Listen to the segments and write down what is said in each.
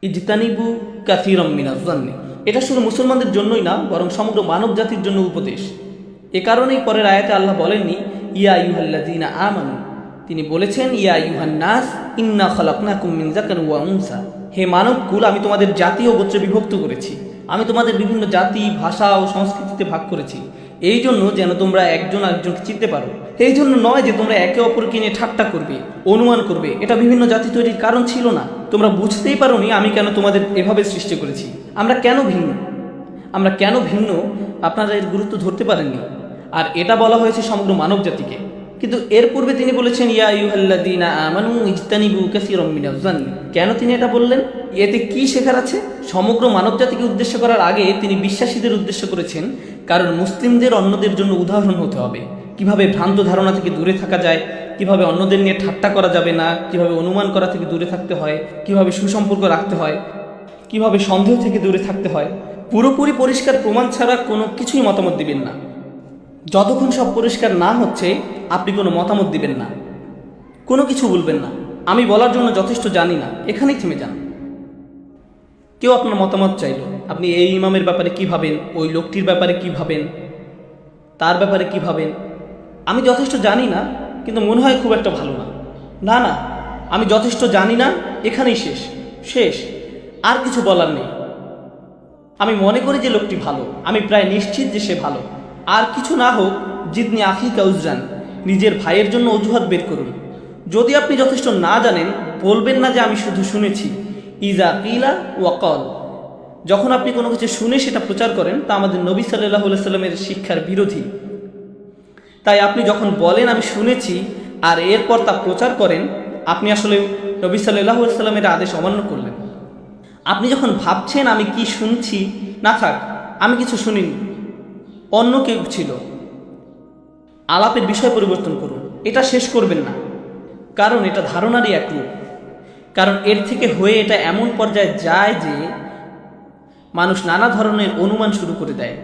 ইজতানিবু কাসীরাম মিনাজ যান্নি। এটা শুধু মুসলমানদের জন্যই না, বরং সমগ্র মানব জাতির জন্য উপদেশ। এ কারণেই পরের আয়াতে আল্লাহ বলেননি ইয়া আইয়ুহাল্লাযীনা আমানু, তিনি বলেছেন ইয়া আইয়ুহান নাস ইন্না খালাকনাকুম মিন যাকারিন ওয়া উনসা। হে মানবকুল, আমি তোমাদের জাতি ও গোত্রে বিভক্ত করেছি। আমি তোমাদের বিভিন্ন জাতি, ভাষা ও সংস্কৃতিতে ভাগ করেছি, এই জন্য যেন তোমরা একজন আরেকজনকে চিনতে পারো। এই জন্য নয় যে তোমরা একে অপরকে নিয়ে ঠাট্টা করবে, অনুমান করবে। এটা বিভিন্ন জাতি তৈরির কারণ ছিল না। তোমরা বুঝতেই পারোনি আমি কেন তোমাদের এভাবে সৃষ্টি করেছি। আমরা কেন ভিন্ন আপনারা এর গুরুত্ব ধরতে পারেননি। আর এটা বলা হয়েছে সমগ্র মানব জাতিকে। কিন্তু এর পূর্বে তিনি বলেছেন ইয়া আইয়ুহাল্লাযীনা আমানু ইজতানিবু কাসীরাম মিনাজ যান্নি। কেন তিনি এটা বললেন? এতে কি শেখার আছে? সমগ্র মানব জাতিকে উদ্দেশ্য করার আগে তিনি বিশ্বাসীদের উদ্দেশ্য করেছেন, কারণ মুসলিমদের অন্যদের জন্য উদাহরণ হতে হবে। কিভাবে ভ্রান্ত ধারণা থেকে দূরে থাকা যায়, কিভাবে অন্যদের নিয়ে ঠাট্টা করা যাবে না, কিভাবে অনুমান করা থেকে দূরে থাকতে হয়, কিভাবে সুসম্পর্ক রাখতে হয়, কিভাবে সন্দেহ থেকে দূরে থাকতে হয়। পুরোপুরি পরিষ্কার প্রমাণ ছাড়া কোনো কিছুই মতামত দিবেন না। যতক্ষণ সব পরিষ্কার না হচ্ছে আপনি কোনো মতামত দিবেন না, কোনো কিছু বলবেন না। আমি বলার জন্য যথেষ্ট জানি না, এখানেই থেমে যান। কেউ আপনার মতামত চাইল, আপনি এই ইমামের ব্যাপারে কী ভাবেন, ওই লোকটির ব্যাপারে কী ভাবেন, তার ব্যাপারে কী ভাবেন। আমি যথেষ্ট জানি না, কিন্তু মনে হয় খুব একটা ভালো না। না না, আমি যথেষ্ট জানি না, এখানেই শেষ, আর কিছু বলার নেই। আমি মনে করি যে লোকটি ভালো, আমি প্রায় নিশ্চিত যে সে ভালো। আর কিছু না হোক, জিদনি আখিকা উজরান, নিজের ভাইয়ের জন্য অজুহাত বের করুন। যদি আপনি যথেষ্ট না জানেন, বলবেন না যে আমি শুধু শুনেছি। ইজা কিলা ওয়াকাল, যখন আপনি কোনো কিছু শুনে সেটা প্রচার করেন, তা আমাদের নবী সাল্লাল্লাহু আলাইহি সাল্লামের শিক্ষার বিরোধী। তাই আপনি যখন বলেন আমি শুনেছি আর এরপর তা প্রচার করেন, আপনি আসলে নবী সাল্লাল্লাহু আলাইহি সাল্লামের আদেশ অমান্য করলেন। আপনি যখন ভাবছেন আমি কি শুনছি, না থাক, আমি কিছু শুনিনি, অন্য কেউ ছিল, আলাপের বিষয় পরিবর্তন করুন। এটা শেষ করবেন না, কারণ এটা ধারণারই এক রূপ। কারণ এর থেকে হয়ে এটা এমন পর্যায়ে যায় যে মানুষ নানা ধরনের অনুমান শুরু করে দেয়,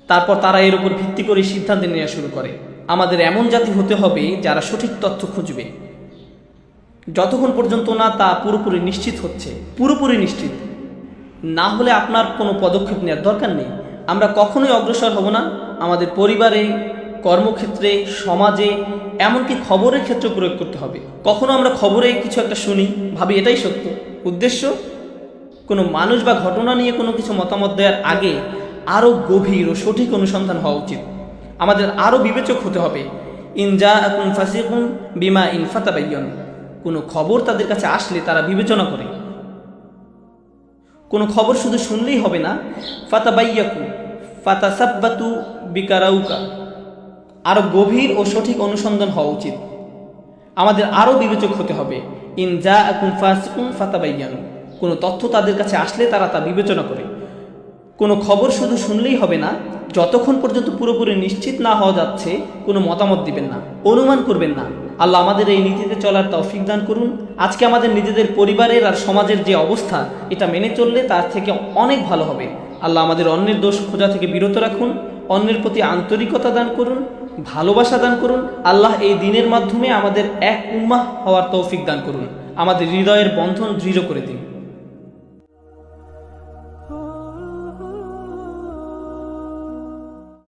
তারপর তারা এর উপর ভিত্তি করে সিদ্ধান্ত নেওয়া শুরু করে। আমাদের এমন জাতি হতে হবে যারা সঠিক তথ্য খুঁজবে, যতক্ষণ পর্যন্ত না তা পুরোপুরি নিশ্চিত না হলে আপনার কোনো পদক্ষেপ নেওয়ার দরকার নেই। আমরা কখনোই অগ্রসর হব না। আমাদের পরিবারে, কর্মক্ষেত্রে, সমাজে, এমনকি খবরের ক্ষেত্রে প্রয়োগ করতে হবে। কখনো আমরা খবরে কিছু একটা শুনি, ভাবি এটাই সত্য। উদ্দেশ্য, কোনো মানুষ বা ঘটনা নিয়ে কোনো কিছু মতামত দেওয়ার আগে আরও গভীর ও সঠিক অনুসন্ধান হওয়া উচিত। আমাদের আরও বিবেচক হতে হবে। ইন জাআকুম ফাসিকুন বিমা ইন ফাতাবায়্যানু, কোনো খবর তাদের কাছে আসলে তারা বিবেচনা করে। কোনো খবর শুধু শুনলেই হবে না, ফাতাবায়্যাকু ফাতাসাব্বাতু বিকারাউকা, আরও গভীর ও সঠিক অনুসন্ধান হওয়া উচিত। আমাদের আরও বিবেচক হতে হবে। ইন জাআকুম ফাসিকুন ফাতাবায়্যানু, কোনো তথ্য তাদের কাছে আসলে তারা তা বিবেচনা করে। কোনো খবর শুধু শুনলেই হবে না, যতক্ষণ পর্যন্ত পুরোপুরি নিশ্চিত না হওয়া যাচ্ছে কোনো মতামত দিবেন না, অনুমান করবেন না। আল্লাহ আমাদের এই নীতিতে চলার তৌফিক দান করুন। আজকে আমাদের নিজেদের পরিবারের আর সমাজের যে অবস্থা, এটা মেনে চললে তার থেকে অনেক ভালো হবে। আল্লাহ আমাদের অন্যের দোষ খোঁজা থেকে বিরত রাখুন, অন্যের প্রতি আন্তরিকতা দান করুন, ভালোবাসা দান করুন। আল্লাহ এই দিনের মাধ্যমে আমাদের এক উম্মাহ হওয়ার তৌফিক দান করুন, আমাদের হৃদয়ের বন্ধন দৃঢ় করে দিন।